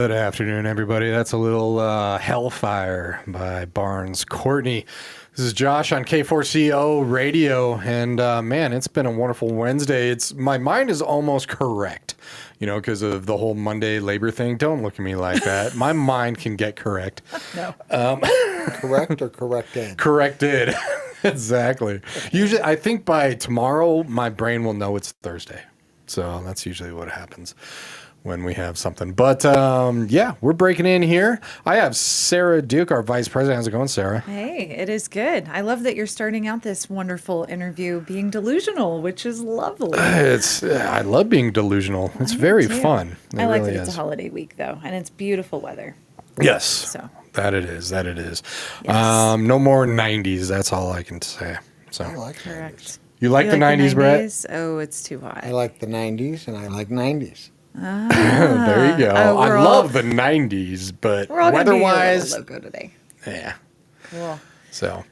Good afternoon, everybody. That's a little Hellfire by Barnes Courtney. This is Josh on K4CO Radio, and man, it's been a wonderful Wednesday. My mind is almost correct, because of the whole Monday labor thing. Don't look at me like that. My mind can get correct. No. Correct or corrected? Corrected. Exactly. Usually, I think by tomorrow, my brain will know it's Thursday. So that's usually what happens when we have something. But yeah, we're breaking in here. I have Sarah Duke, our vice president. How's it going, Sarah? Hey, it is good. I love that you're starting out this wonderful interview being delusional, which is lovely. I love being delusional. It's very fun. I like that it's a holiday week, though, and it's beautiful weather. Yes. So That it is. Yes. Yes. No more 90s. That's all I can say. So I like correct. 90s. You like the 90s, Brett? Oh, it's too hot. I like the 90s and I like 90s. There you go. I love the 90s, but We're all weather-wise, logo today. yeah. Cool. So,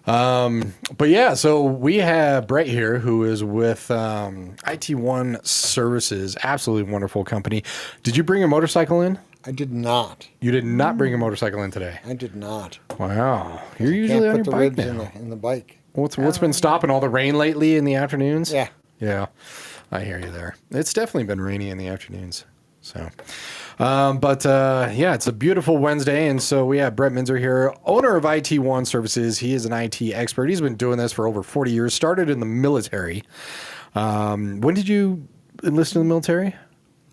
but yeah, so we have Brett here who is with IT1 Services, absolutely wonderful company. Did you bring a motorcycle in? I did not. You did not bring a motorcycle in today. I did not. Wow, you're usually on your Can't put the bike ribs now. in the bike. What's been stopping all the rain lately in the afternoons? Yeah. Yeah, I hear you there. It's definitely been rainy in the afternoons. So, but yeah, it's a beautiful Wednesday. And so we have Brett Minzer here, owner of IT1 Services. He is an IT expert. He's been doing this for over 40 years, started in the military. When did you enlist in the military?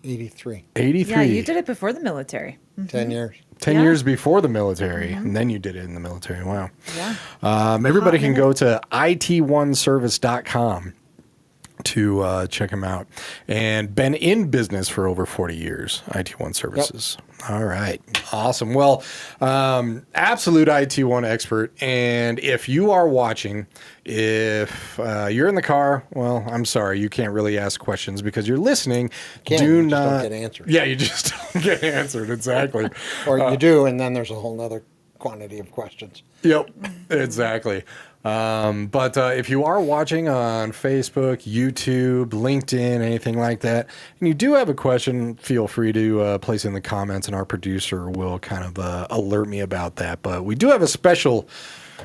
83. 83. Yeah, you did it before the military. 10 years. 10 Yeah. years before the military, and then you did it in the military. Wow. Yeah. Everybody can go to it1service.com to check him out. And been in business for over 40 years, IT1 Services. Yep. All right. Awesome. Well, absolute IT1 expert. And if you are watching, if you're in the car, well, I'm sorry, you can't really ask questions because you're listening. You just don't get answered. Yeah, you just don't get answered. Exactly. Or you do, and then there's a whole nother quantity of questions. Yep, exactly. But if you are watching on Facebook, YouTube, LinkedIn, anything like that, and you do have a question, feel free to place it in the comments, and our producer will kind of alert me about that. But we do have a special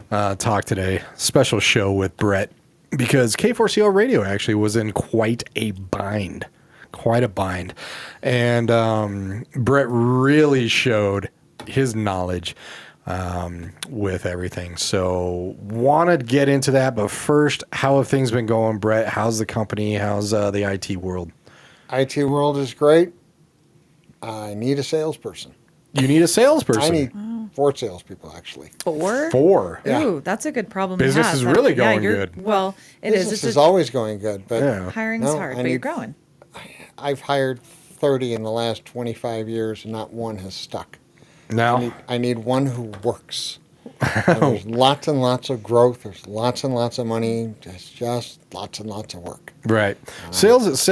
talk today, special show with Brett, because K4CO Radio actually was in quite a bind. And Brett really showed his knowledge with everything. So want to get into that. But first, how have things been going, Brett? How's the company? How's the IT world? IT world is great. I need a salesperson. You need a salesperson. I need 4 salespeople, actually. 4? 4. Yeah. Ooh, that's a good problem Business to have. is really going you're- good. Well, it is. Business It's is always going good, but Yeah. hiring's No, hard, I but you're need- growing. I've hired 30 in the last 25 years, and not one has stuck. Now, I need one who works. And there's lots and lots of growth. There's lots and lots of money. There's just lots and lots of work. right. Sales is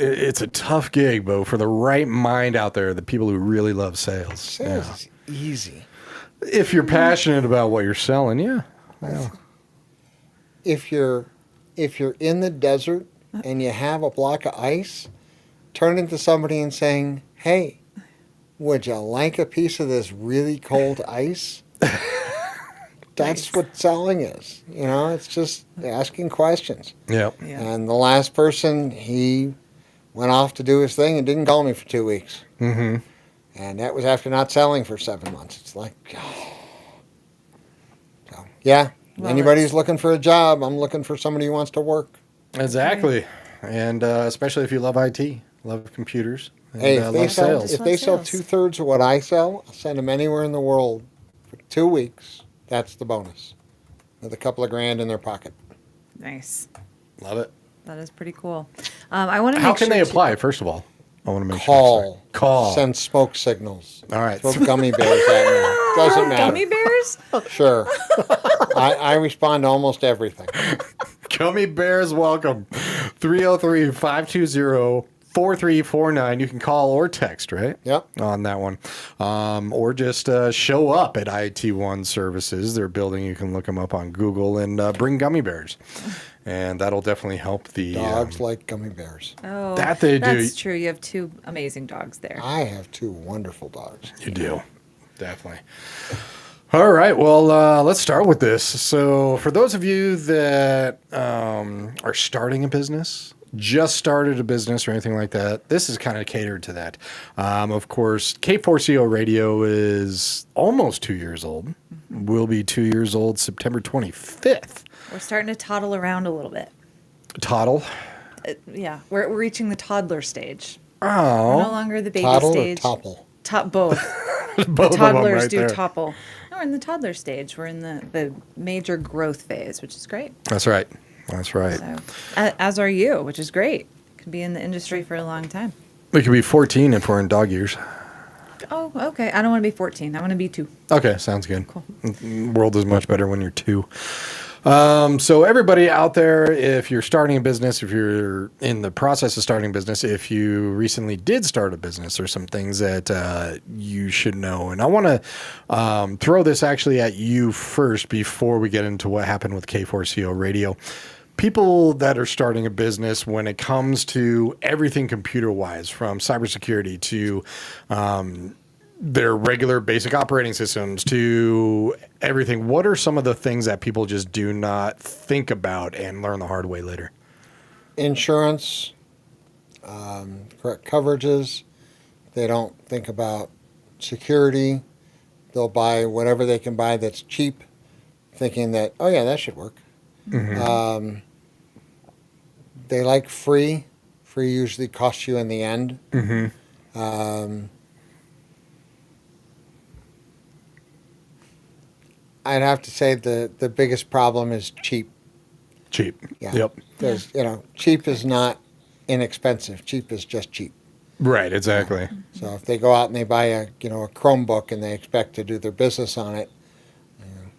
it's a tough gig, but for the right mind out there, the people who really love sales. Sales Yeah. is easy. If you're passionate about what you're selling, yeah. If you're in the desert and you have a block of ice, turning to somebody and saying, "Hey, would you like a piece of this really cold ice?" That's what selling is. It's just asking questions. Yep. Yeah. And the last person, he went off to do his thing and didn't call me for 2 weeks. Mm-hmm. And that was after not selling for 7 months. It's like, So, yeah, Well, anybody who's looking for a job, I'm looking for somebody who wants to work. Exactly. And especially if you love IT, love computers, and Hey, if they love sell, sales. if they sell Sales. 2/3 of what I sell, I'll send them anywhere in the world for 2 weeks. That's the bonus. With a couple of grand in their pocket. Nice. Love it. That is pretty cool. I want to How make can sure they to- apply, first of all? I want to make Call. sure. Call. Send smoke signals. All right. Throw gummy bears at me. Doesn't matter. Gummy bears? Sure. I respond to almost everything. Gummy Bears, welcome. 303-520 4349. You can call or text, right? Yep. On that one. Or just show up at IT1 Services. Their building, you can look them up on Google and bring gummy bears. And that'll definitely help the Dogs like gummy bears. Oh, That they do. that's true. You have two amazing dogs there. I have 2 wonderful dogs. You do. Definitely. All right. Well, let's start with this. So, for those of you that are starting a business, just started a business or anything like that, this is kind of catered to that. Of course, K4CO Radio is almost 2 years old. Will be 2 years old September 25th. We're starting to toddle around a little bit. Toddle. Yeah, we're reaching the toddler stage. Oh. We're no longer the baby Toddle stage. or topple? Both. Both The of them toddlers right do there. topple. No, we're in the toddler stage. We're in the major growth phase, which is great. That's right. That's right. So, as are you, which is great. Could be in the industry for a long time. We could be 14 if we're in dog years. Oh, okay. I don't want to be 14. I want to be 2. Okay, sounds good. Cool. World is much better when you're 2. So everybody out there, if you're starting a business, if you're in the process of starting a business, if you recently did start a business, there's some things that you should know. And I want to throw this actually at you first before we get into what happened with K4CO Radio. People that are starting a business, when it comes to everything computer-wise, from cybersecurity to their regular basic operating systems to everything, what are some of the things that people just do not think about and learn the hard way later? Insurance, correct coverages. They don't think about security. They'll buy whatever they can buy that's cheap, thinking that, oh yeah, that should work. Mm-hmm. They like free. Free usually costs you in the end. Mm-hmm. I'd have to say the biggest problem is cheap. Cheap. Yeah. Yep. Because, cheap is not inexpensive. Cheap is just cheap. Right. Exactly. So if they go out and they buy a Chromebook and they expect to do their business on it,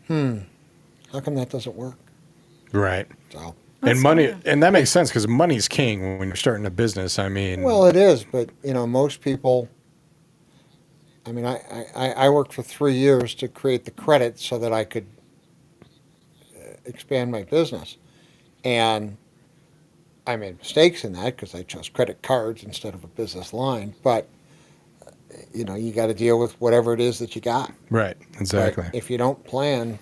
how come that doesn't work? Right. So, And money, and that makes sense because money's king when you're starting a business. I mean, well, it is, but most people. I mean, I worked for 3 years to create the credit so that I could expand my business, and I made mistakes in that because I chose credit cards instead of a business line. But you got to deal with whatever it is that you got. right. Exactly. But if you don't plan,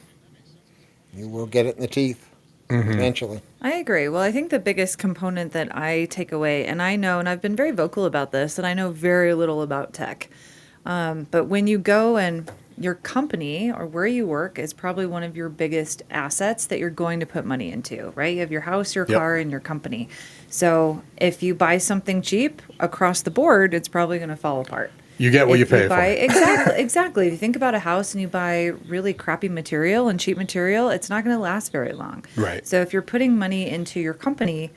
you will get it in the teeth eventually. I agree. Well, I think the biggest component that I take away, and I know, and I've been very vocal about this, and I know very little about tech. But when you go and your company or where you work is probably one of your biggest assets that you're going to put money into, right? You have your house, your Yep. car, and your company. So if you buy something cheap across the board, it's probably going to fall apart. You get what If you pay buy, for. Exactly. If you think about a house and you buy really crappy material and cheap material, it's not going to last very long. Right. So if you're putting money into your company,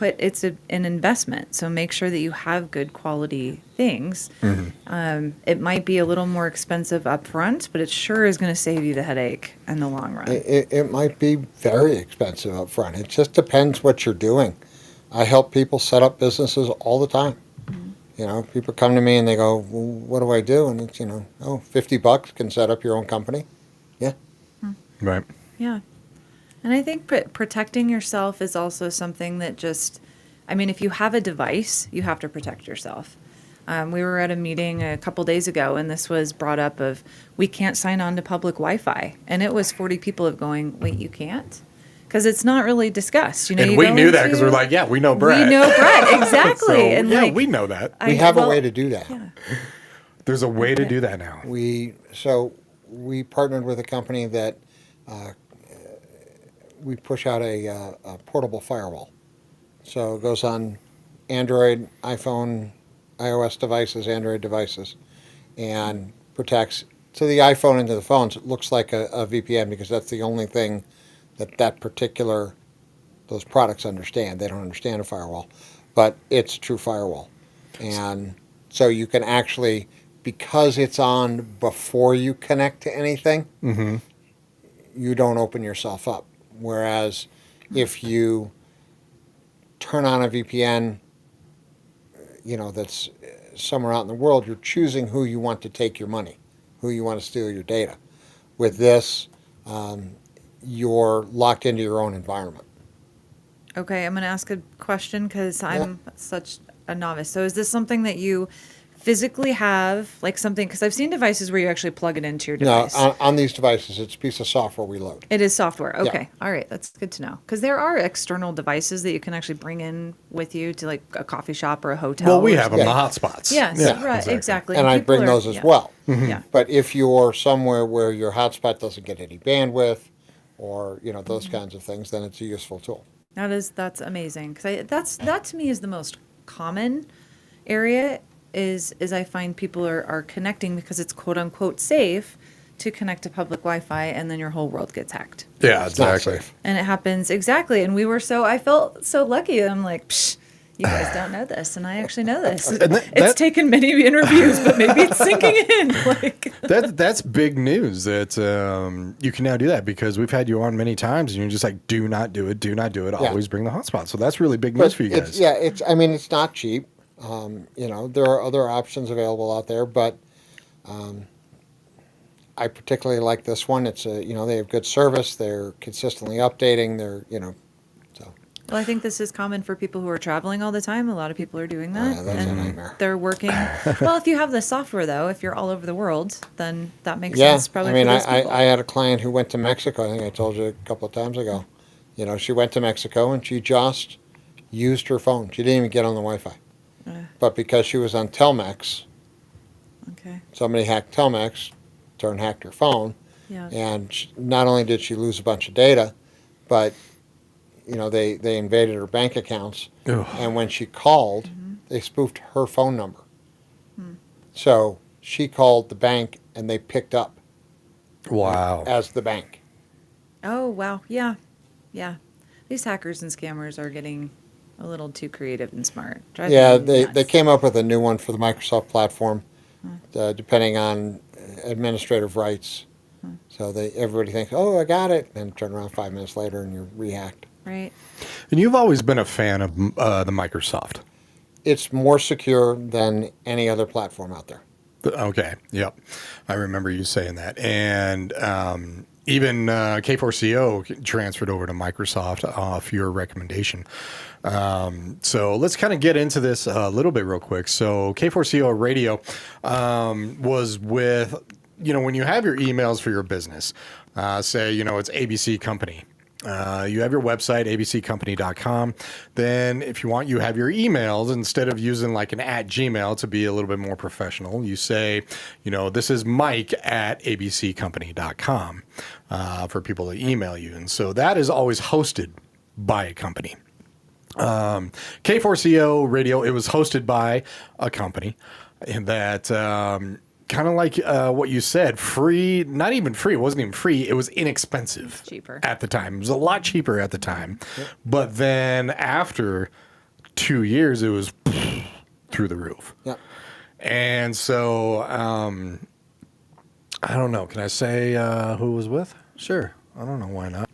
an investment. So make sure that you have good quality things. It might be a little more expensive up front, but it sure is going to save you the headache in the long run. It might be very expensive up front. It just depends what you're doing. I help people set up businesses all the time. People come to me and they go, well, what do I do? And it's, $50 can set up your own company. Yeah. Right. Yeah. And I think protecting yourself is also something that if you have a device, you have to protect yourself. We were at a meeting a couple days ago, and this was brought up of we can't sign on to public Wi-Fi. And it was 40 people of going, wait, you can't? Because it's not really discussed. And we knew that because we're like, yeah, we know Brett. We know Brett, exactly. So, and yeah, we know that. We have a way to do that. Yeah. There's a way to do that now. We partnered with a company that we push out a portable firewall. So it goes on Android, iPhone, iOS devices, Android devices, and protects to the iPhone and to the phones. It looks like a VPN because that's the only thing those products understand. They don't understand a firewall, but it's a true firewall. And so you can actually, because it's on before you connect to anything, you don't open yourself up. Whereas if you turn on a VPN that's somewhere out in the world, you're choosing who you want to take your money, who you want to steal your data. With this, you're locked into your own environment. Okay, I'm going to ask a question because I'm such a novice. So is this something that you physically have, like something, because I've seen devices where you actually plug it into your No, device. on these devices, it's a piece of software we load. It is software. Yeah. Okay. All right. That's good to know. Because there are external devices that you can actually bring in with you to like a coffee shop or a hotel. Well, we or have them, Yeah. the hotspots. Yes, Yeah, right, exactly. And I people bring are- those as yeah. well. Yeah. But if you're somewhere where your hotspot doesn't get any bandwidth or, those kinds of things, then it's a useful tool. That's amazing because that to me is the most common area is I find people are connecting because it's quote unquote safe to connect to public Wi-Fi and then your whole world gets hacked. Yeah, It's not exactly. safe. And it happens exactly. And I felt so lucky. I'm like, psh, you guys don't know this, and I actually know this. that- It's taken many interviews, but maybe it's sinking in. Like, That's big news that you can now do that because we've had you on many times and you're just like, do not do it, Yeah. always bring the hotspot. So that's really big news for you guys. It's not cheap. There are other options available out there, but I particularly like this one. It's they have good service. They're consistently updating. So well, I think this is common for people who are traveling all the time. A lot of people are doing that. that's a nightmare. They're working. Well, if you have the software, though, if you're all over the world, then that makes Yeah, sense probably I mean, for those people. I had a client who went to Mexico. I think I told you a couple of times ago. She went to Mexico and she just used her phone. She didn't even get on the Wi-Fi. But because she was on Telmex, Okay. somebody hacked Telmex, hacked her phone, Yeah. and not only did she lose a bunch of data, but they invaded her bank accounts, Ugh. and when she called, they spoofed her phone number. So she called the bank, and they picked up Wow. as the bank. Oh, wow. Yeah. Yeah. These hackers and scammers are getting a little too creative and smart. Drives Yeah, me they nuts. came up with a new one for the Microsoft platform, depending on administrative rights. So everybody thinks, oh, I got it, and turn around 5 minutes later and you're rehacked. Right. And you've always been a fan of the Microsoft. It's more secure than any other platform out there. Okay. Yep. I remember you saying that. And even K4CO transferred over to Microsoft off your recommendation. So let's kind of get into this a little bit real quick. So K4CO Radio was with, when you have your emails for your business, say, it's ABC Company. You have your website, abccompany.com. Then if you want, you have your emails. Instead of using like an @Gmail to be a little bit more professional, you say, this is Mike at abccompany.com for people to email you. And so that is always hosted by a company. K4CO Radio, it was hosted by a company that kind of like what you said, free, not even free. It wasn't even free. It was inexpensive. Cheaper. At the time. It was a lot cheaper at the time. But then after 2 years, it was through the roof. Yep. And so, I don't know. Can I say who it was with? Sure. I don't know. Why not?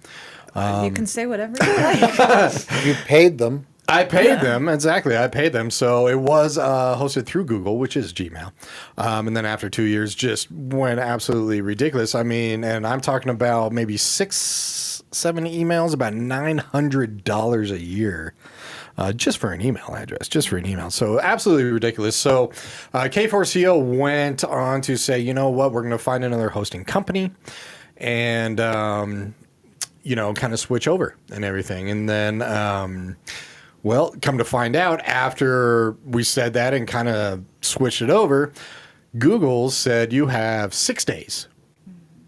You can say whatever you like. You paid them. I paid them, exactly. I paid them. So it was hosted through Google, which is Gmail. And then after 2 years, just went absolutely ridiculous. I mean, and I'm talking about maybe 6, 7 emails, about $900 a year. Just for an email address, just for an email. So absolutely ridiculous. So K4CO went on to say, you know what, we're going to find another hosting company and, kind of switch over and everything. And then, well, come to find out after we said that and kind of switched it over, Google said you have 6 days.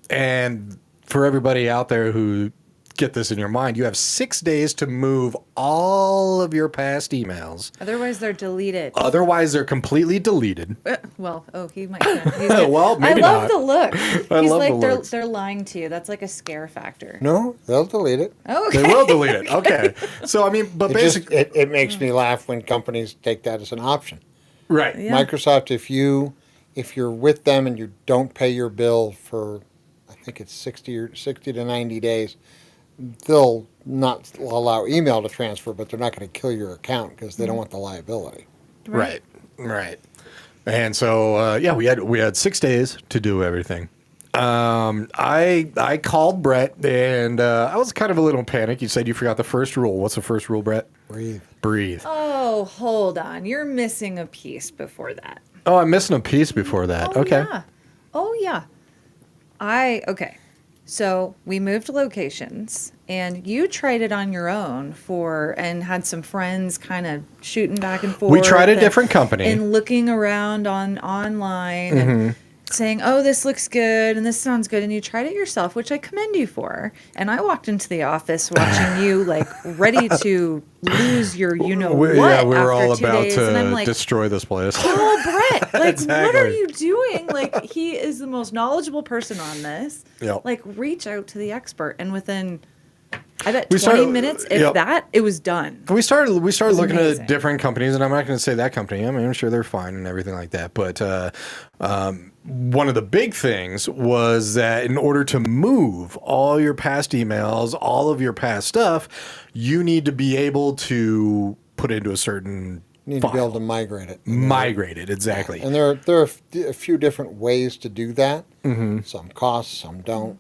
And for everybody out there who get this in your mind, you have 6 days to move all of your past emails. Otherwise, they're deleted. Otherwise, they're completely deleted. Well, he might. Well, maybe I love not. the look. I He's love like the they're looks. they're lying to you. That's like a scare factor. No, they'll delete it. Oh, They okay. will delete it. Okay. So, I mean, but basically, It makes me laugh when companies take that as an option. right. Yeah. Microsoft, if you're with them and you don't pay your bill for, I think it's 60 to 90 days, they'll not allow email to transfer, but they're not going to kill your account because they don't want the liability. Right. Right. And so yeah, we had 6 days to do everything. I called Brett and I was kind of a little panicked. You said you forgot the first rule. What's the first rule, Brett? Breathe. Breathe. Oh, hold on. You're missing a piece before that. Oh, I'm missing a piece before that. Oh, Okay. yeah. Oh, yeah. Okay. So we moved locations and you tried it on your own and had some friends kind of shooting back and forth. We tried a different company. And looking around online and saying, oh, this looks good and this sounds good. And you tried it yourself, which I commend you for. And I walked into the office watching you like ready to lose your what Yeah, we were after all 2 about days. And I'm to like, destroy this place. oh, Brett, like, what are Exactly. you doing? Like, he is the most knowledgeable person on this. Yep. Like, reach out to the expert. And within, I bet We 20 started- minutes, if yep. that, it was done. We started looking amazing. at different companies, and I'm not going to say that company. I mean, I'm sure they're fine and everything like that. But one of the big things was that in order to move all your past emails, all of your past stuff, you need to be able to put it into a certain You need file. to be able to migrate it. Migrate it, exactly. And there are a few different ways to do that. Some cost, some don't.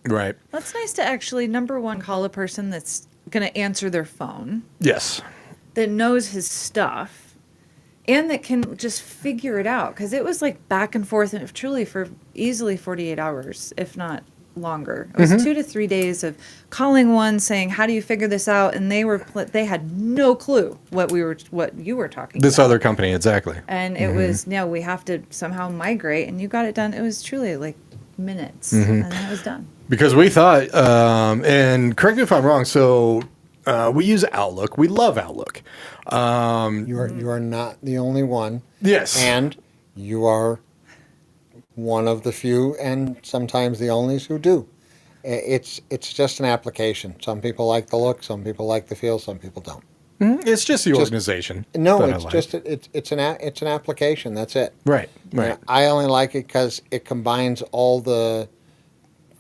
Right. That's nice to actually, number one, call a person that's going to answer their phone, Yes. that knows his stuff, and that can just figure it out. Because it was like back and forth, and truly for easily 48 hours, if not longer. It was 2 to 3 days of calling one, saying, "How do you figure this out?" And they had no clue what you were talking This about. other company, exactly. And it was, no, we have to somehow migrate, and you got it done. It was truly like minutes, and then it was done. Because we thought, and correct me if I'm wrong, so we use Outlook. We love Outlook. You are not the only one. Yes. And you are one of the few and sometimes the onlys who do. It's just an application. Some people like the look, some people like the feel, some people don't. It's just the organization. No, that I it's like. just it's an application. That's it. Right, right. I only like it because it combines all the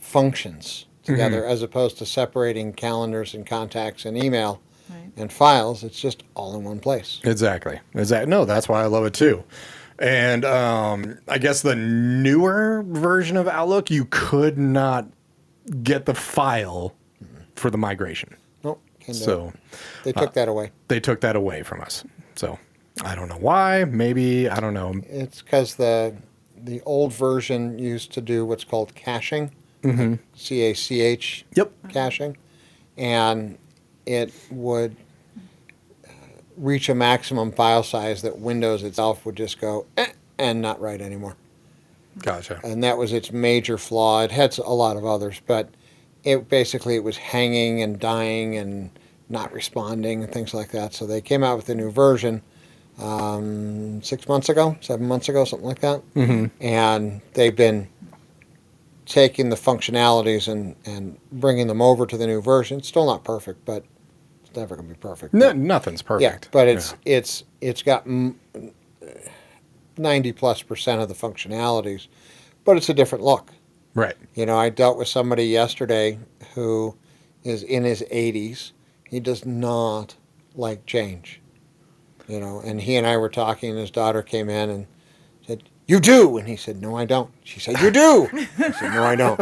functions together, as opposed to separating calendars and contacts and email Right. and files. It's just all in one place. Exactly. No, that's why I love it too. And I guess the newer version of Outlook, you could not get the file for the migration. Nope. Can't do So it. They took that away. they took that away from us. So I don't know why. Maybe, I don't know. It's because the old version used to do what's called caching, CACH Yep. caching, and it would reach a maximum file size that Windows itself would just go and not write anymore. Gotcha. And that was its major flaw. It had a lot of others, but it was hanging and dying and not responding and things like that. So they came out with a new version 6 months ago, 7 months ago, something like that. And they've been taking the functionalities and bringing them over to the new version. It's still not perfect, but it's never going to be perfect. No, But- nothing's yeah, perfect. but it's got 90+% of the functionalities, but it's a different look. Right. You know, I dealt with somebody yesterday who is in his 80s. He does not like change. You know, and he and I were talking, and his daughter came in and said, "You do," and he said, "No, I don't." She said, "You do." I said, "No, I don't."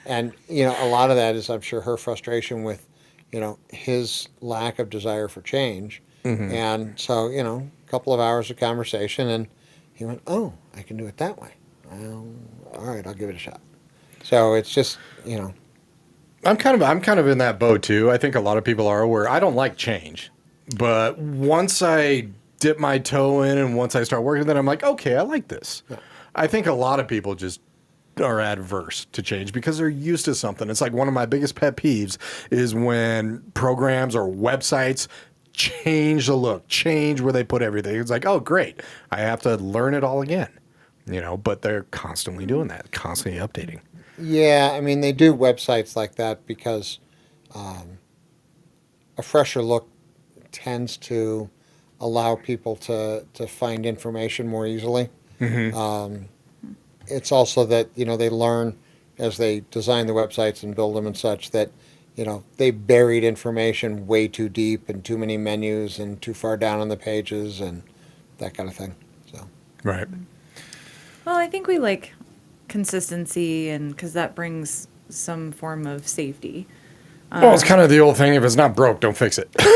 And you know, a lot of that is, I'm sure, her frustration with, you know, his lack of desire for change. And so, you know, a couple of hours of conversation, and he went, "Oh, I can do it that way. Well, all right, I'll give it a shot." So it's just, you know, I'm kind of in that boat too. I think a lot of people are where I don't like change, but once I dip my toe in and once I start working, then I'm like, okay, I like this. Yeah. I think a lot of people just are adverse to change because they're used to something. It's like one of my biggest pet peeves is when programs or websites change the look, change where they put everything. It's like, oh, great, I have to learn it all again, you know. But they're constantly doing that, constantly updating. yeah, I mean, they do websites like that because a fresher look tends to allow people to find information more easily. It's also that, you know, they learn as they design the websites and build them and such that, you know, they buried information way too deep and too many menus and too far down on the pages, and that kind of thing. So Right. Well, I think we like consistency, and because that brings some form of safety. Well, it's kind of the old thing: if it's not broke, don't fix it. Too,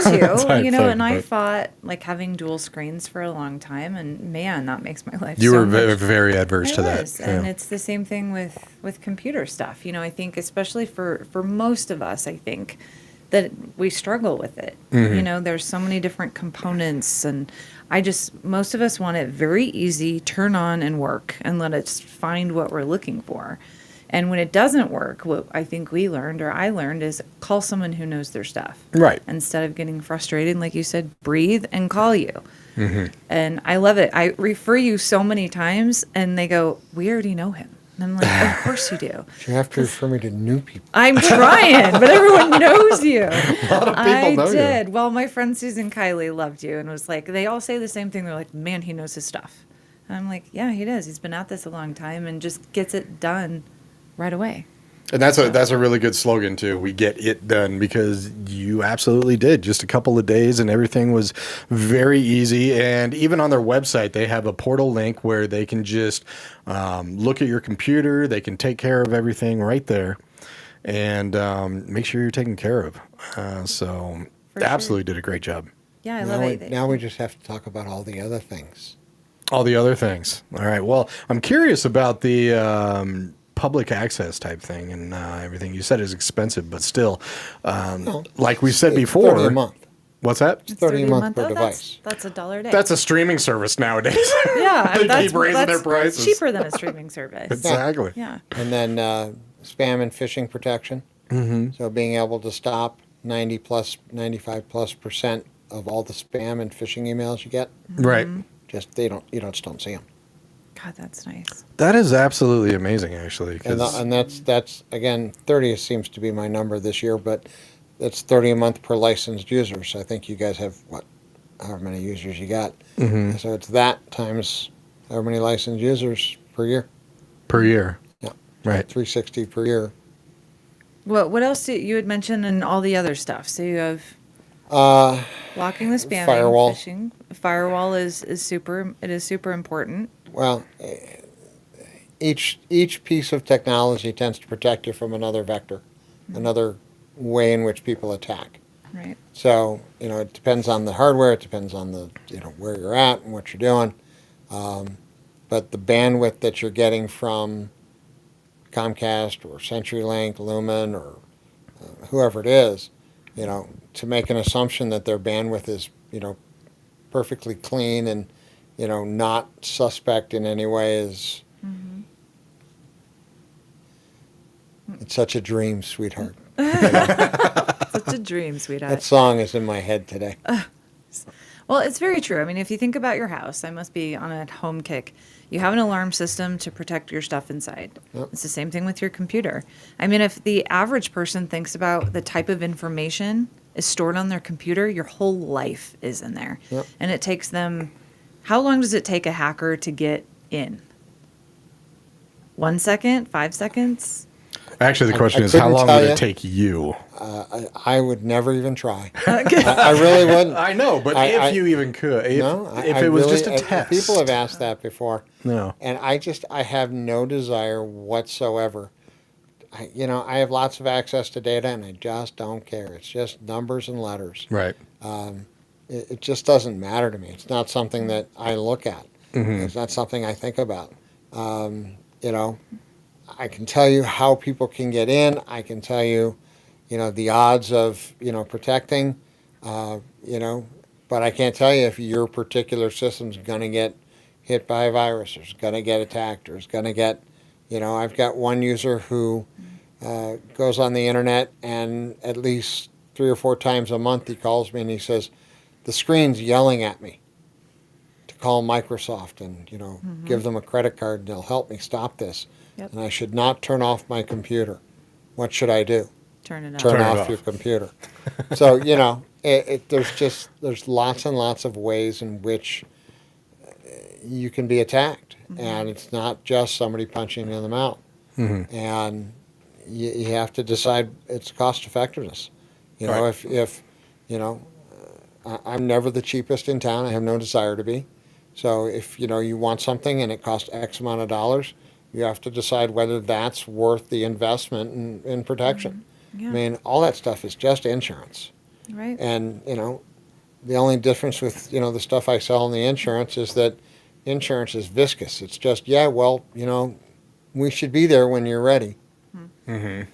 Type you know, thing, and I but- fought like having dual screens for a long time, and man, that makes my life You so were much. very adverse I to was, that. and Yeah. it's the same thing with computer stuff. You know, I think especially for most of us, I think that we struggle with it. Mm-hmm. You know, there's so many different components, and most of us want it very easy, turn on and work, and let us find what we're looking for. And when it doesn't work, what I think we learned, or I learned, is call someone who knows their stuff. Right. Instead of getting frustrated, like you said, breathe and call you. Mm-hmm. And I love it. I refer you so many times, and they go, "We already know him." And I'm like, "Of course you do." you have to refer me to new people. I'm trying, but everyone knows you. A lot of people I know you. did. Well, my friend Susan Kiley loved you and was like, they all say the same thing. They're like, "Man, he knows his stuff." And I'm like, "Yeah, he does. He's been at this a long time and just gets it done right away." And that's a really good slogan too. We get it done, because you absolutely did. Just a couple of days and everything was very easy. And even on their website, they have a portal link where they can just look at your computer. They can take care of everything right there, and make sure you're taken care of. So For sure. absolutely did a great job. Yeah, I Now love we, it. now we just have to talk about all the other things. All the other things. All right. Well, I'm curious about the public access type thing and everything. You said is expensive, but still, like we said It's before, 30 a month. What's that? It's 30 a month per Oh, device. That's $1 a day. That's a streaming service nowadays. yeah. They that's, keep raising that's their prices. cheaper than a streaming service. Exactly. Yeah. And then spam and phishing protection. Mm-hmm. So being able to stop 95+% of all the spam and phishing emails you get, Right. just you don't see them. God, that's nice. That is absolutely amazing, actually. 'Cause And that's again 30 seems to be my number this year, but that's 30 a month per licensed user. So I think you guys have however many users you got. Mhm. So it's that times however many licensed users per year. per year. Yeah, Right. 360 per year. What else did you had mentioned and all the other stuff? So you have blocking the spamming, Firewall. phishing. Firewall is super. It is super important. Well, each piece of technology tends to protect you from another vector, another way in which people attack. Right. So, it depends on the hardware, it depends on the, where you're at and what you're doing. But the bandwidth that you're getting from Comcast or CenturyLink, Lumen, or whoever it is, to make an assumption that their bandwidth is, perfectly clean and, not suspect in any way is, it's such a dream, sweetheart. Such a dream, sweetheart. That song is in my head today. Well, it's very true. I mean, if you think about your house, I must be on a home kick. You have an alarm system to protect your stuff inside. Yep. It's the same thing with your computer. I mean, if the average person thinks about the type of information is stored on their computer, your whole life is in there. Yep. And it takes them, how long does it take a hacker to get in? 1 second? 5 seconds? Actually, the question I is, how couldn't long tell would ya. it take you? I would never even try. I really wouldn't. I know, but I- if you even could, if, No, if I it was really- just a test. People have asked that before. No. And I have no desire whatsoever. I have lots of access to data and I just don't care. It's just numbers and letters. Right. It just doesn't matter to me. It's not something that I look at. It's not something I think about. I can tell you how people can get in. I can tell you, the odds of, protecting, but I can't tell you if your particular system's going to get hit by a virus or is going to get attacked or is going to get, I've got one user who goes on the internet and at least 3 or 4 times a month he calls me and he says, the screen's yelling at me to call Microsoft and, give them a credit card and they'll help me stop this. Yep. And I should not turn off my computer. What should I do? Turn it off. Turn Turn it off off. your computer. So, there's lots and lots of ways in which you can be attacked. And it's not just somebody punching you in the mouth. And you have to decide its cost effectiveness. Right. If I'm never the cheapest in town. I have no desire to be. So if you want something and it costs X amount of dollars, you have to decide whether that's worth the investment in protection. Yeah. I mean, all that stuff is just insurance. Right. And the only difference with the stuff I sell in the insurance is that insurance is viscous. It's just we should be there when you're ready. Mm-hmm.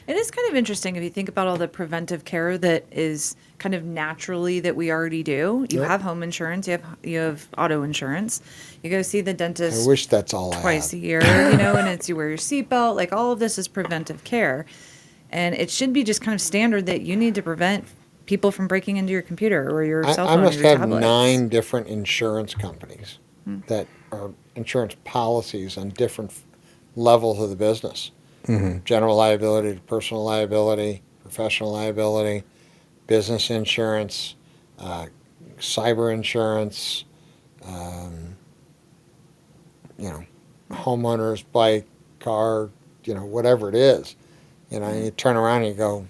It is kind of interesting if you think about all the preventive care that is kind of naturally that we already do. You Yep. have home insurance, you have auto insurance. You go see the I dentist wish that's all twice I a had. year, and it's you wear your seatbelt. Like all of this is preventive care. And it should be just kind of standard that you need to prevent people from breaking into your computer or your cell I phone must or your have tablets. 9 different insurance companies that are insurance policies on different levels of the business. Mm-hmm. General liability, personal liability, professional liability, business insurance, cyber insurance, um, homeowners, bike, car, whatever it is. You turn around and you go,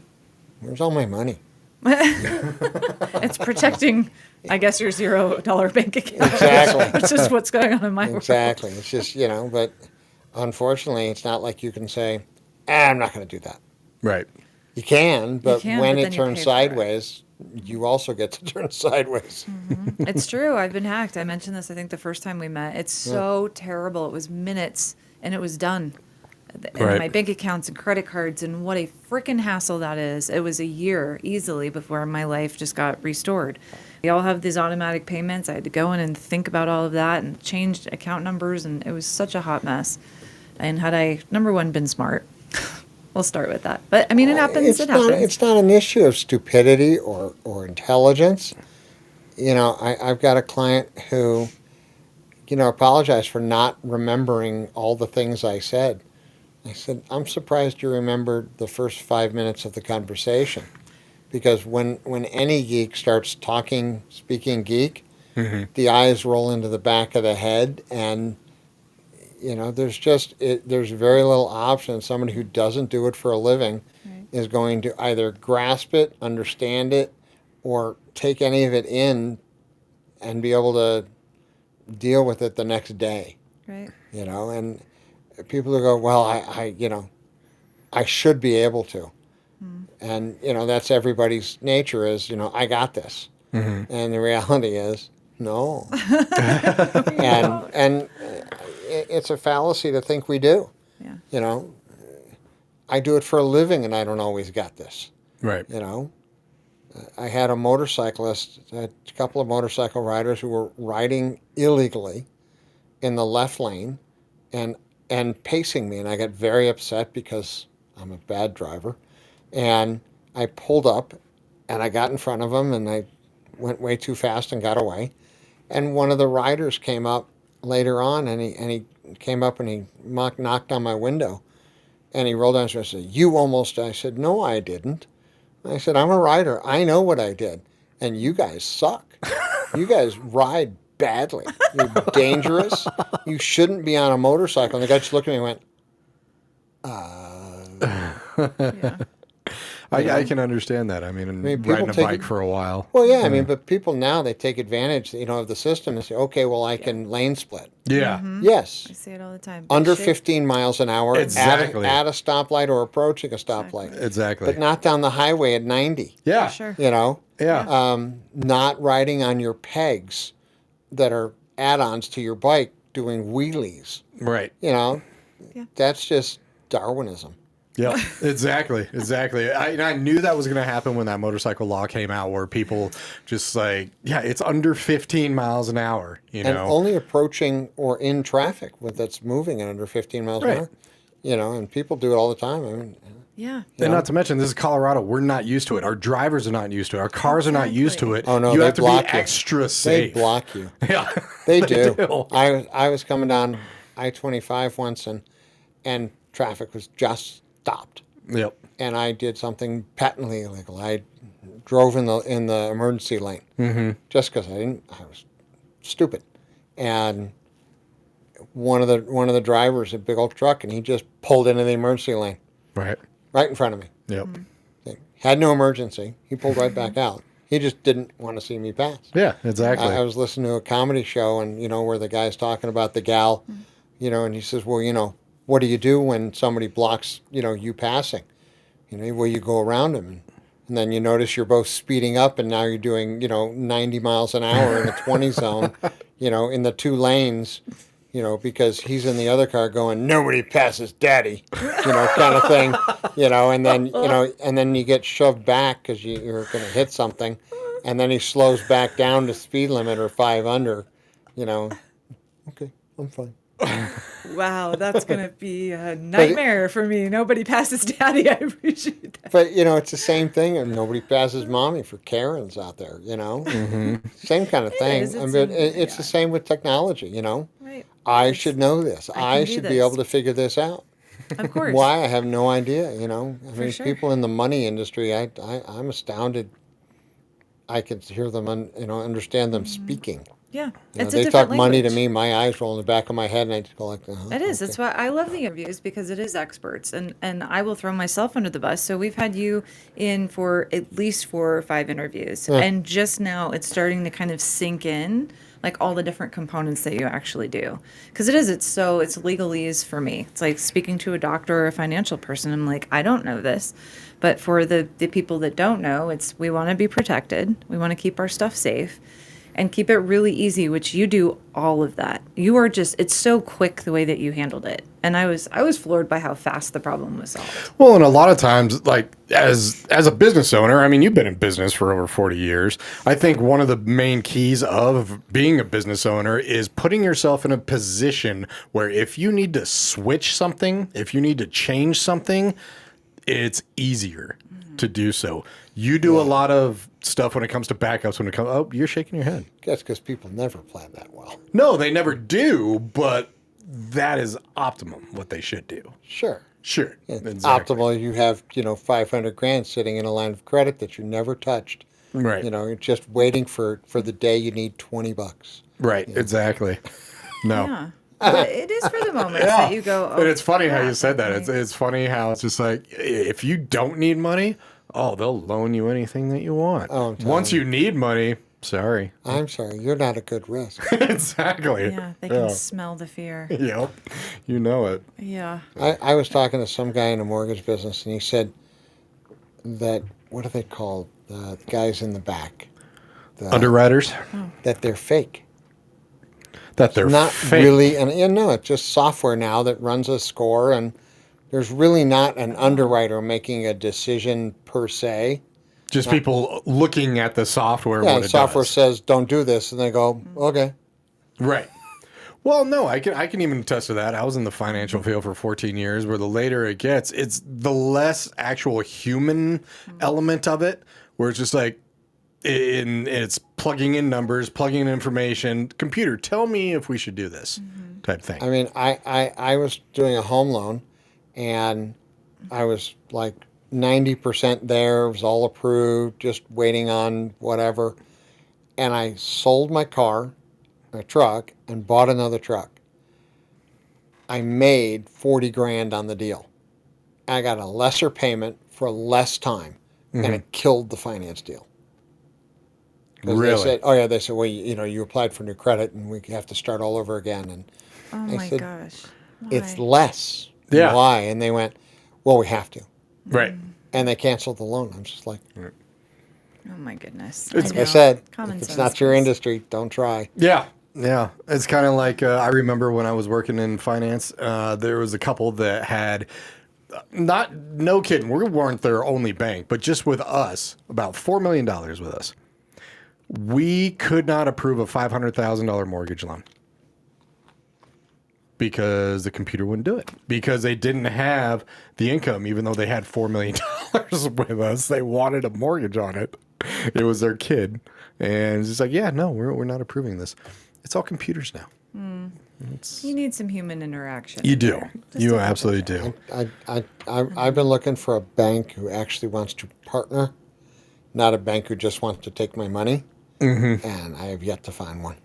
where's all my money? It's protecting, I guess, your $0 bank account. Exactly. Which is what's going on in my world. Exactly. It's just, but unfortunately, it's not like you can say, I'm not going to do that. Right. You can, but can, when but it then you turns pay for it. sideways, you also get to turn sideways. It's true. I've been hacked. I mentioned this, I think, the first time we met. It's so terrible. It was minutes and it was done. And Right. my bank accounts and credit cards, and what a freaking hassle that is. It was a year easily before my life just got restored. We all have these automatic payments. I had to go in and think about all of that and change account numbers, and it was such a hot mess. And had I, number one, been smart, we'll start with that. But I mean, it happens. It's It not. happens. It's not an issue of stupidity or intelligence. I've got a client who, apologized for not remembering all the things I said. I said, I'm surprised you remembered the first 5 minutes of the conversation, because when any geek starts speaking geek, Mm-hmm. the eyes roll into the back of the head, and there's very little option. Somebody who doesn't do it for a living Right. is going to either grasp it, understand it, or take any of it in and be able to deal with it the next day. Right. And people who go, well, I should be able to. And, that's everybody's nature is, I got this. Mm-hmm. And the reality is, no. Yeah. And it's a fallacy to think we do. Yeah. I do it for a living and I don't always got this. Right. I had a couple of motorcycle riders who were riding illegally in the left lane and pacing me, and I got very upset because I'm a bad driver. And I pulled up and I got in front of them and I went way too fast and got away. And one of the riders came up later on and he came up and he knocked on my window and he rolled down his window and said, "You almost," I said, "No, I didn't." I said, "I'm a rider. I know what I did. And you guys suck. You guys ride badly. You're dangerous. You shouldn't be on a motorcycle." And the guy just looked at me and went, Yeah. I can understand that. I mean, people riding a take bike it- for a while. Well, yeah, I mean, but people now, they take advantage, of the system and say, okay, well, I can lane split. Yeah. Mm-hmm. Yes. I see it all the time. Under Shit. 15 miles an hour Exactly. at a stoplight or approaching a stoplight. Exactly. But not down the highway at 90, yeah. For sure. Yeah. Not riding on your pegs that are add-ons to your bike doing wheelies. Right. Yeah. That's just Darwinism. Yeah, exactly. I knew that was going to happen when that motorcycle law came out, where people just it's under 15 miles an hour, And only approaching or in traffic that's moving at under 15 miles Right. an hour. And people do it all the time. I mean, Yeah. And not to mention, this is Colorado. We're not used to it. Our drivers are not used to it. Our cars are not used to it. Oh, no, you they have to be block you. extra they safe. block you. Yeah, They do. do. I was coming down I-25 once and traffic was just stopped. Yep. And I did something patently illegal. I drove in the emergency lane just because I was stupid. And one of the drivers, a big old truck, and he just pulled into the emergency lane Right. right in front of me. Yep. Had no emergency. He pulled right back out. He just didn't want to see me pass. Yeah, exactly. I was listening to a comedy show, and where the guy's talking about the gal, and he says, well, what do you do when somebody blocks, you passing? Well, you go around him, and then you notice you're both speeding up, and now you're doing, 90 miles an hour in a 20 zone, in the two lanes, because he's in the other car going, nobody passes daddy, kind of thing, and then, and then you get shoved back because you're going to hit something, and then he slows back down to speed limit or 5 under, okay, I'm fine. Wow, that's going to be a nightmare for me. Nobody passes daddy. I appreciate that. But, it's the same thing, and nobody passes mommy for Karens out there, Same kind of thing. is. It's the same with technology, Right. I should know this. I do should be this. able to figure this out. Of course. Why? I have no idea, I mean, sure. people in the money industry, I'm astounded. I can hear them, understand them speaking. Yeah. It's a they different talk money to language. me, my eyes roll in the back of my head, and I just go like, It is. That's why I love the interviews, because it is experts, and I will throw myself under the bus. So we've had you in for at least 4 or 5 interviews, and just now it's starting to kind of sink in, like all the different components that you actually do. Because it's legalese for me. It's like speaking to a doctor or a financial person. I'm like, I don't know this. But for the people that don't know, we want to be protected. We want to keep our stuff safe. And keep it really easy, which you do all of that. You are it's so quick the way that you handled it. And I was floored by how fast the problem was solved. Well, and a lot of times, like as a business owner, I mean, you've been in business for over 40 years. I think one of the main keys of being a business owner is putting yourself in a position where if you need to switch something, if you need to change something, it's easier to do so. You do a lot of stuff when it comes to backups. Oh, you're shaking your head. That's because people never plan that well. No, they never do, but that is optimum what they should do. Sure. Sure. Exactly. Optimal, you have, 500 grand sitting in a line of credit that you never touched. Right. You're just waiting for the day you need $20. Right. Exactly. No. Yeah. But it is for the moments that you go, But it's funny how you said that. It's funny how it's just like, if you don't need money, they'll loan you anything that you want. Once you need money, sorry. I'm sorry, you're not a good risk. Exactly. Yeah, they can smell the fear. Yep. You know it. Yeah. I was talking to some guy in the mortgage business, and he said that, what are they called? The guys in the back. Underwriters? That they're fake. That they're not fake. really, and it's just software now that runs a score, and there's really not an underwriter making a decision per se. Just people looking at the software. Yeah, what the it software does. says don't do this, and they go, okay. Right. Well, no, I can even attest to that. I was in the financial field for 14 years, where the later it gets, it's the less actual human element of it, where it's just like, it's plugging in numbers, plugging in information. Computer, tell me if we should do this type thing. I mean, I was doing a home loan, and I was like 90% there. It was all approved, just waiting on whatever. And I sold my car, my truck, and bought another truck. I made 40 grand on the deal. I got a lesser payment for less time, and it killed the finance deal. Really? They said, well, you applied for new credit, and we have to start all over again. And Oh I my said, gosh. it's Why? less. Yeah. Why? And they went, well, we have to. Right. And they canceled the loan. I'm just like, Oh my goodness. like I know. said, Common if it's sense, not your please. industry, don't try. Yeah. Yeah. It's kind of like I remember when I was working in finance, there was a couple that had no kidding, we weren't their only bank, but just with us, about $4 million with us. We could not approve a $500,000 mortgage loan because the computer wouldn't do it, because they didn't have the income, even though they had $4 million with us. They wanted a mortgage on it. It was their kid. And it's just like, yeah, no, we're not approving this. It's all computers now. You need some human interaction. You in do. there. Just You a couple absolutely things. do. I've been looking for a bank who actually wants to partner, not a bank who just wants to take my money. And I have yet to find one.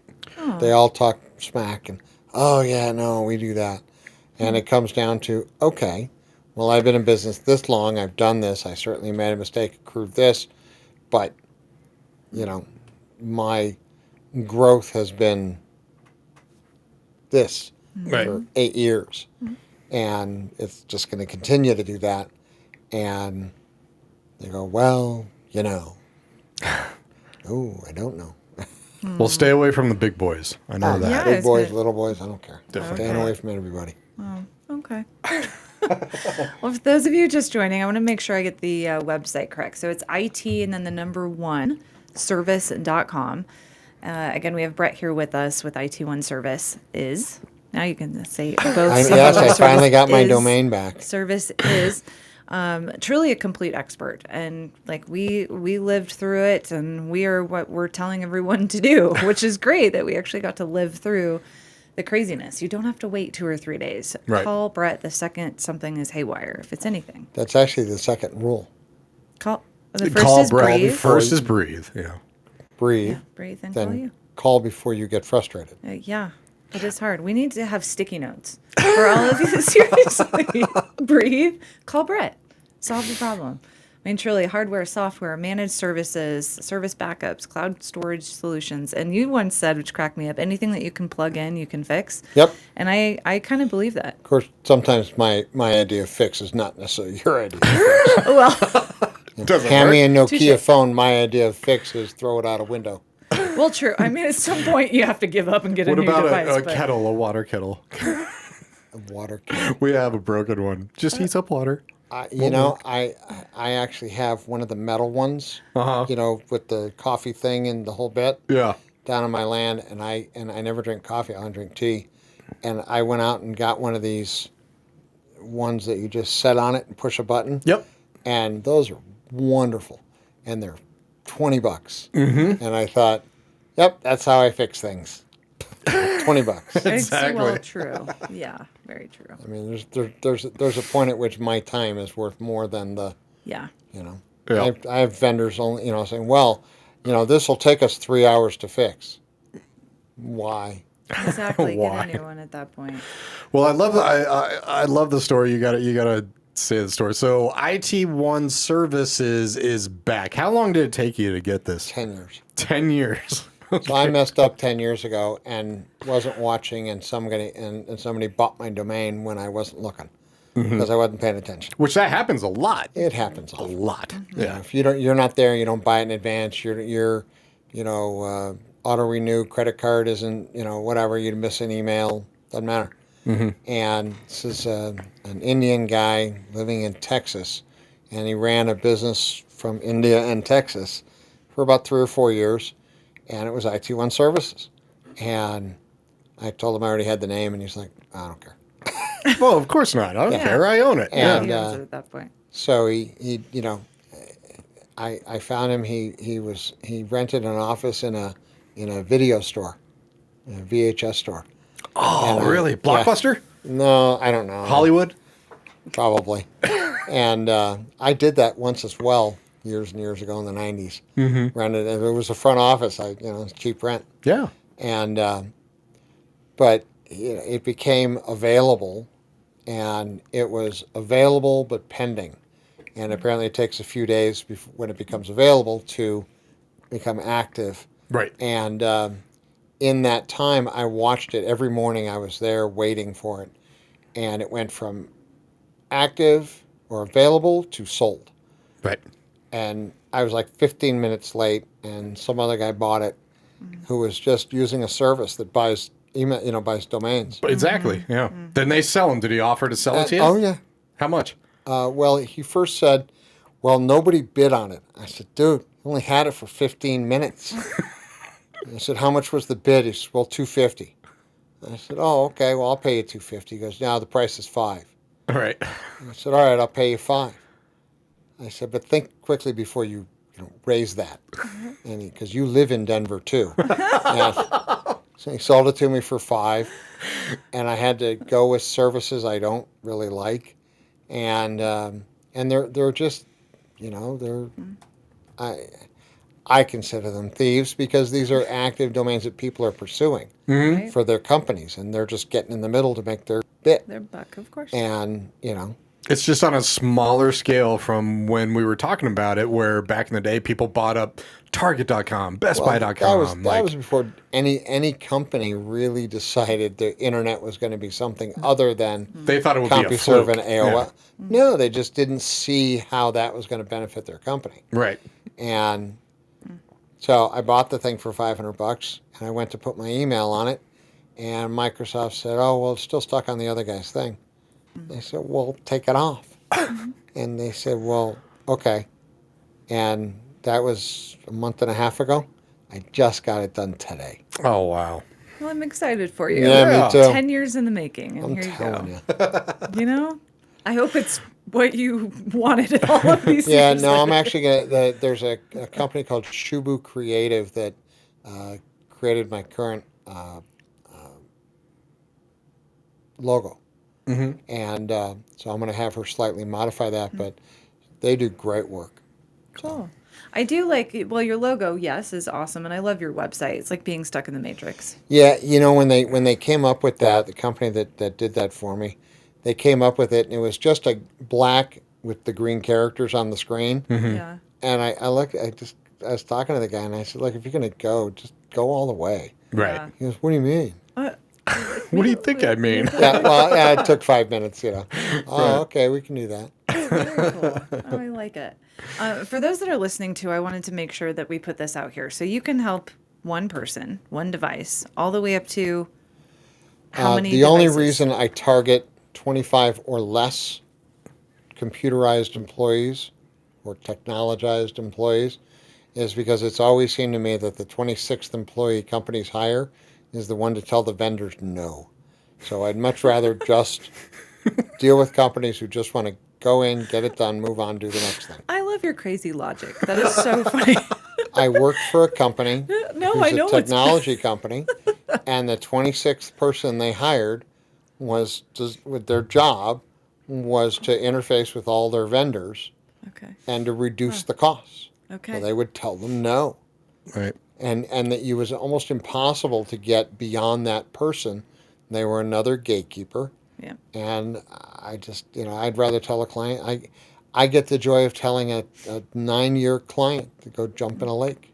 They all talk smack and, oh, yeah, no, we do that. And it comes down to, okay, well, I've been in business this long. I've done this. I certainly made a mistake, accrued this. But my growth has been this Right. for 8 years. And it's just going to continue to do that. And they go, well, oh, I don't know. Well, stay away from the big boys. I know that. Yeah, Big it's boys, good. little boys, I don't care. Different. Staying away from everybody. Okay. Well, for those of you just joining, I want to make sure I get the website correct. So it's IT and then the number 1 service.com. Again, we have Brett here with us with IT1 Service is. Now you can say both. Yes, I Service finally got my is- domain back. Service is truly a complete expert, and like we lived through it, and we are what we're telling everyone to do, which is great that we actually got to live through the craziness. You don't have to wait 2 or 3 days. Right. Call Brett the second something is haywire, if it's anything. That's actually the second rule. Call. The first Call is Brett. breathe. First is breathe. Yeah. Breathe, Yeah, breathe and call then you. call before you get frustrated. Yeah, it is hard. We need to have sticky notes for all of you. Seriously, breathe. Call Brett. Solve the problem. I mean, truly, hardware, software, managed services, service backups, cloud storage solutions. And you once said, which cracked me up, anything that you can plug in, you can fix. Yep. And I kind of believe that. Of course, sometimes my idea of fix is not necessarily your idea. Well, Doesn't Hand me a Touche. Nokia phone. My idea of fix is throw it out a window. well, true. I mean, at some point you have to give up and get What a new about device. a but- kettle, a water kettle? A water can. We have a broken one. Just heats up water. I actually have one of the metal ones. Uh-huh. With the coffee thing and the whole bit Yeah. down on my land, and I never drink coffee. I only drink tea, and I went out and got one of these ones that you just set on it and push a button. Yep. And those are wonderful, and they're $20. Mm-hmm. And I thought, yep, that's how I fix things. $20. It's Exactly. well true. Yeah, very true. I mean, there's a point at which my time is worth more than the. Yeah. Yeah. I have vendors only, saying, well, this will take us 3 hours to fix. Why? Exactly. Get Why? a new one at that point. Well, I love the story. You got to say the story. So IT1 Services is back. How long did it take you to get this? 10 years. 10 years. So I messed up 10 years ago and wasn't watching, and somebody bought my domain when I wasn't looking because I wasn't paying attention. Which that happens a lot. It happens a A lot. lot. Yeah. If you're not there, you don't buy it in advance. Your auto renew credit card isn't, whatever. You miss an email, doesn't matter. And this is an Indian guy living in Texas, and he ran a business from India and Texas for about 3 or 4 years, and it was IT1 Services. And I told him I already had the name, and he's like, I don't care. Well, of course not. I don't care. I own it. Yeah, And, he owns it at that point. So he I found him. He rented an office in a video store, a VHS store. Oh, And, really? Blockbuster? No, I don't know. Hollywood? Probably. And I did that once as well, years and years ago in the 90s. Mm-hmm. Rented it. It was a front office. It's cheap rent. Yeah. And but it became available, and it was available but pending. And apparently it takes a few days when it becomes available to become active. Right. And in that time, I watched it every morning. I was there waiting for it. And it went from active or available to sold. Right. And I was like 15 minutes late, and some other guy bought it who was just using a service that buys email, buys domains. But exactly. Yeah. Then they sell them. Did he offer to sell it to you? Oh, yeah. How much? Well, he first said, well, nobody bid on it. I said, dude, I only had it for 15 minutes. I said, how much was the bid? He said, well, $250. I said, oh, okay, well, I'll pay you $250. He goes, now the price is $5. All right. I said, all right, I'll pay you $5. I said, but think quickly before you raise that, because you live in Denver too. And so he sold it to me for $5, and I had to go with services I don't really like, and they're just, they're I consider them thieves because these are active domains that people are pursuing Mm-hmm. Right? for their companies, and they're just getting in the middle to make their bit. Their buck, of course. And It's just on a smaller scale from when we were talking about it, where back in the day, people bought up Target.com, BestBuy.com. That was before any company really decided the internet was going to be something other than they thought it would be a CompuServe fluke. and AOL. No, they just didn't see how that was going to benefit their company. Right. And so I bought the thing for $500, and I went to put my email on it, and Microsoft said, "Oh, well, it's still stuck on the other guy's thing." They said, "Well, take it off." And they said, "Well, okay." And that was a month and a half ago. I just got it done today. Oh, wow. Well, I'm excited for you. Yeah, me too. 10 years in the making, and I'm here you telling go. you. You know, I hope it's what you wanted all of these Yeah, years. no, I'm actually gonna. There's a company called Shubu Creative that created my current logo, and so I'm gonna have her slightly modify that. But they do great work. Cool. I do like, well, your logo, yes, is awesome, and I love your website. It's like being stuck in the Matrix. Yeah, you know when they came up with that, the company that did that for me, they came up with it, and it was just a black with the green characters on the screen. Yeah. And I was talking to the guy, and I said, "Look, if you're gonna go, just go all the way." Right. Yeah. He goes, "What do you mean?" What do you think I mean? Yeah, well, yeah, it took 5 minutes, you know. Oh, okay, we can do that. Very cool. Oh, I like it. For those that are listening to, I wanted to make sure that we put this out here. So you can help one person, one device, all the way up to how many The only devices? reason I target 25 or less computerized employees or technologized employees is because it's always seemed to me that the 26th employee companies hire is the one to tell the vendors no. So I'd much rather just deal with companies who just want to go in, get it done, move on, do the next thing. I love your crazy logic. That is so funny. I worked for a company No, who's I know a it's technology company, and the 26th person they hired with their job was to interface with all their vendors okay. and to reduce the costs. Okay. So they would tell them no. Right. And that it was almost impossible to get beyond that person. They were another gatekeeper. Yeah. And I just, I'd rather tell a client. I get the joy of telling a 9-year client to go jump in a lake.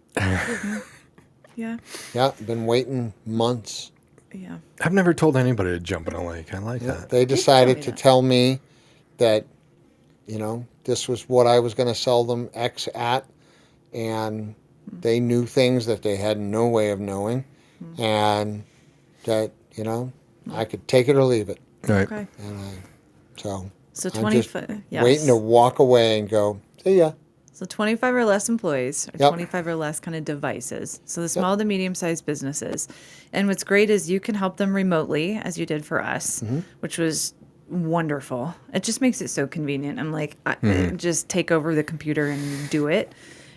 Yeah. Yeah, been waiting months. Yeah. I've never told anybody to jump in a lake. I like that. They decided me to that. tell me that, this was what I was going to sell them X at, and they knew things that they had no way of knowing, and that, I could take it or leave it. Right. Okay. And so So I'm just 25. Yes. waiting to walk away and go, see ya. So 25 or less employees, or Yep. 25 or less kind of devices. So the small to medium sized businesses. And what's great is you can help them remotely, as you did for us, which was wonderful. It just makes it so convenient. I'm like, just take over the computer and do it.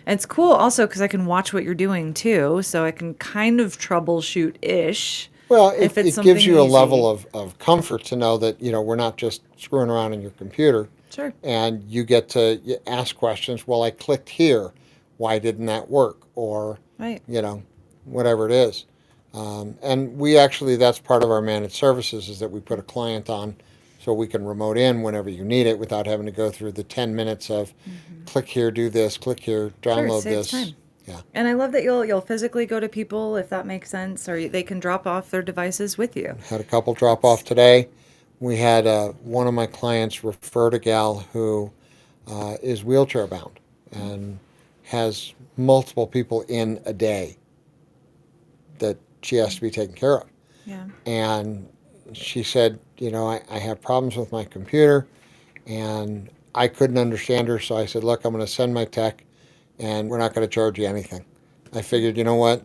And it's cool also because I can watch what you're doing too. So I can kind of troubleshoot ish. Well, If it's it gives you a something level of comfort to know that, we're not just screwing around in your computer. Sure. And you get to ask questions. Well, I clicked here. Why didn't that work? Or, Right. whatever it is. And we actually, that's part of our managed services is that we put a client on so we can remote in whenever you need it without having to go through the 10 minutes of click here, do this, click here, download saves this. time. Yeah. And I love that you'll physically go to people if that makes sense, or they can drop off their devices with you. Had a couple drop off today. We had one of my clients referred a gal who is wheelchair bound and has multiple people in a day that she has to be taken care of. Yeah. And she said, I have problems with my computer, and I couldn't understand her. So I said, look, I'm going to send my tech, and we're not going to charge you anything. I figured, you know what?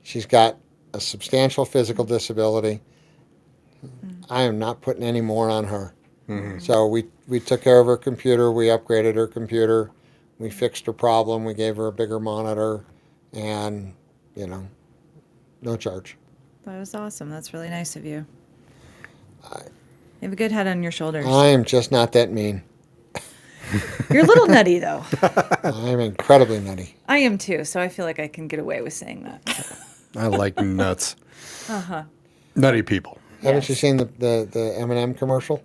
She's got a substantial physical disability. I am not putting any more on her. So we took care of her computer. We upgraded her computer. We fixed her problem. We gave her a bigger monitor, and, no charge. That was awesome. That's really nice of you. You have a good head on your shoulders. I am just not that mean. You're a little nutty, though. I am incredibly nutty. I am too, so I feel like I can get away with saying that. I like nuts. Nutty people. Haven't you seen the M&M commercial?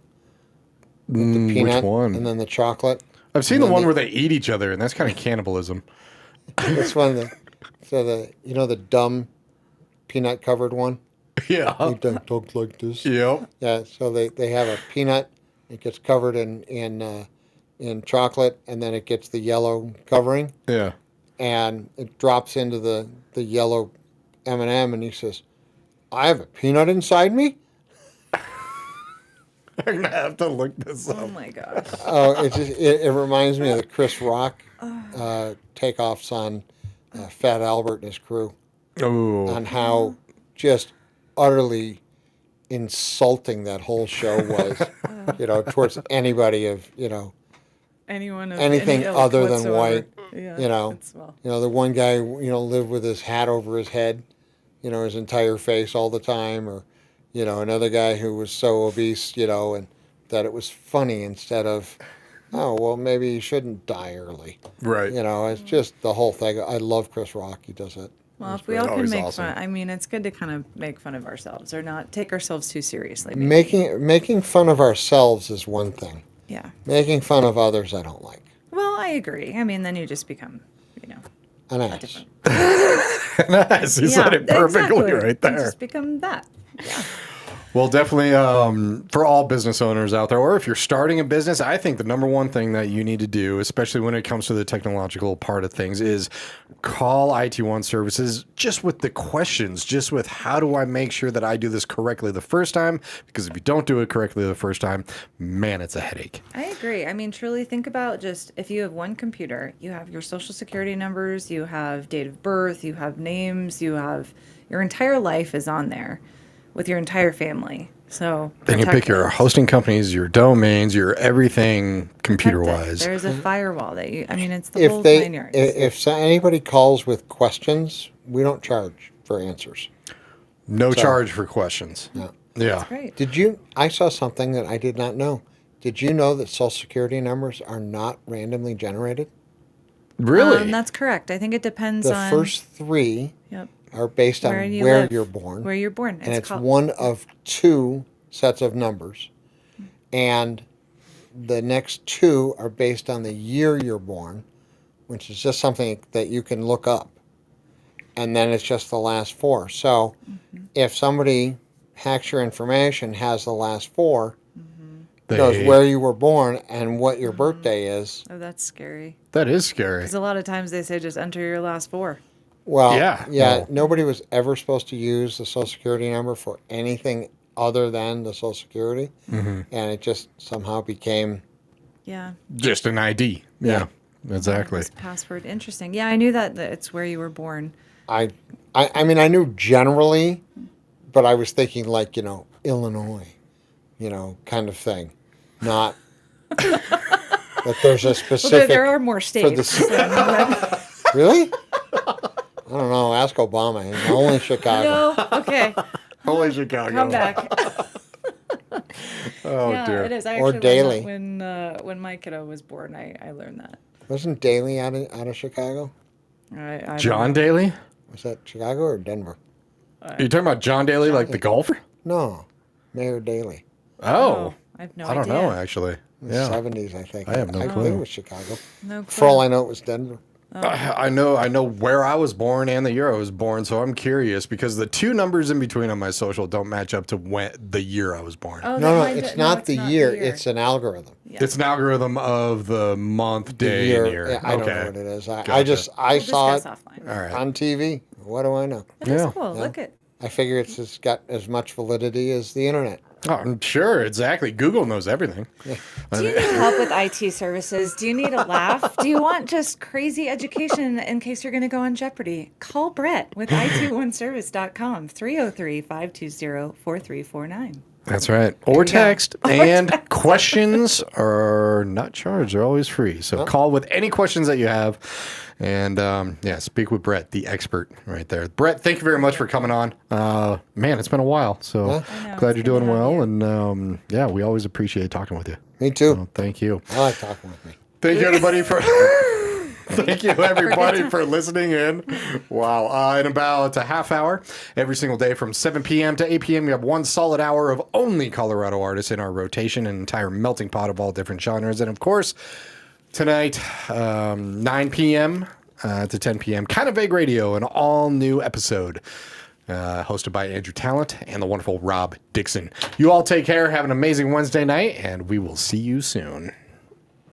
The peanut which one? and then the chocolate. I've seen and the then one where they eat each other, and that's kind of cannibalism. This one, the dumb peanut covered one. Yeah. They don't talk like this. Yep. Yeah, so they have a peanut. It gets covered in chocolate, and then it gets the yellow covering, Yeah. and it drops into the yellow M&M, and he says, "I have a peanut inside me." I'm gonna have to look this Oh up. my gosh. Oh, it reminds me of the Chris Rock takeoffs on Fat Albert and his crew, Oh. on how just utterly insulting that whole show was, towards anybody of, Anyone of anything any ilk other than whatsoever. white. Yeah, It's, well. the one guy, lived with his hat over his head, his entire face all the time, or, another guy who was so obese, and that it was funny instead of, oh, well, maybe you shouldn't die early. Right. It's just the whole thing. I love Chris Rock. He does it. Well, if we all Oh, can he's make awesome. fun, I mean, it's good to kind of make fun of ourselves or not take ourselves too seriously. Maybe. Making fun of ourselves is one thing. Yeah. Making fun of others, I don't like. Well, I agree. I mean, then you just become, An a ass. different. Nice. You said it perfectly exactly. right You there. just become that. Yeah. Well, definitely for all business owners out there, or if you're starting a business, I think the number one thing that you need to do, especially when it comes to the technological part of things, is call IT1 services just with the questions, just with how do I make sure that I do this correctly the first time? Because if you don't do it correctly the first time, man, it's a headache. I agree. I mean, truly think about just if you have one computer, you have your social security numbers, you have date of birth, you have names, you have your entire life is on there with your entire family. So Then you pick your hosting companies, your domains, your everything computer wise. There's a firewall that you. I mean, it's the whole nine yards. If anybody calls with questions, we don't charge for answers. No charge for questions. No. Yeah. Great. I saw something that I did not know. Did you know that social security numbers are not randomly generated? Really? That's correct. I think it depends The on. first three Yep. are based on Where you where live, you're born. Where you're born. And it's called- one of two sets of numbers. And the next two are based on the year you're born, which is just something that you can look up. And then it's just the last four. So if somebody hacks your information, has the last four, knows where you were born and what your birthday is. Oh, that's scary. That is scary. Because a lot of times they say just enter your last four. Well, Yeah. yeah, nobody was ever supposed to use the Social Security number for anything other than the Social Security. And it just somehow became... Yeah. Just an ID. Yeah. Exactly. This password. Interesting. Yeah, I knew that it's where you were born. I mean, I knew generally, but I was thinking like, Illinois, kind of thing. Not that there's a specific... Well, there are more states. Really? I don't know. Ask Obama. He's only Chicago. No. Okay. Holy Chicago. Come back. Oh, Yeah, dear. it is. I Or actually Daly. learned that when my kiddo was born. I learned that. Wasn't Daly out of Chicago? I John Daly? Was that Chicago or Denver? Are you talking about John Daly, like the golfer? No, Mayor Daley. Oh. I have no I don't idea. know, actually. In the Yeah. 70s, I think. I have no I clue. think it was Chicago. No For all clue. I know, it was Denver. I know where I was born and the year I was born, so I'm curious because the two numbers in between on my social don't match up to the year I was born. Oh, No, that might it's be- not the it's year. It's an algorithm. It's an algorithm of the month, The day, and year. Yeah, I don't know Okay. what it is. I Gotcha. I We'll saw it discuss offline. All right. on TV. What do I know? That is Yeah. cool. Look at. I figure it's got as much validity as the internet. Oh, I'm sure, exactly. Google knows everything. Do you need help with IT services? Do you need a laugh? Do you want just crazy education in case you're going to go on Jeopardy? Call Brett with it1service.com, 303-520-4349. That's right. Or text. And questions are not charged. They're always free. So call with any questions that you have. And speak with Brett, the expert right there. Brett, thank you very much for coming on. Man, it's been a while. So I know, glad it's you're good to doing have well. you. And we always appreciate talking with you. Me too. So thank you. I like talking with me. Thank you, everybody, for Thank you, everybody, for listening in. Wow. In about a half hour, every single day from 7 p.m. to 8 p.m., we have one solid hour of only Colorado artists in our rotation, an entire melting pot of all different genres. And, of course, tonight, 9 p.m. To 10 p.m., Kind of Vague Radio, an all-new episode. Hosted by Andrew Talent and the wonderful Rob Dixon. You all take care. Have an amazing Wednesday night, and we will see you soon.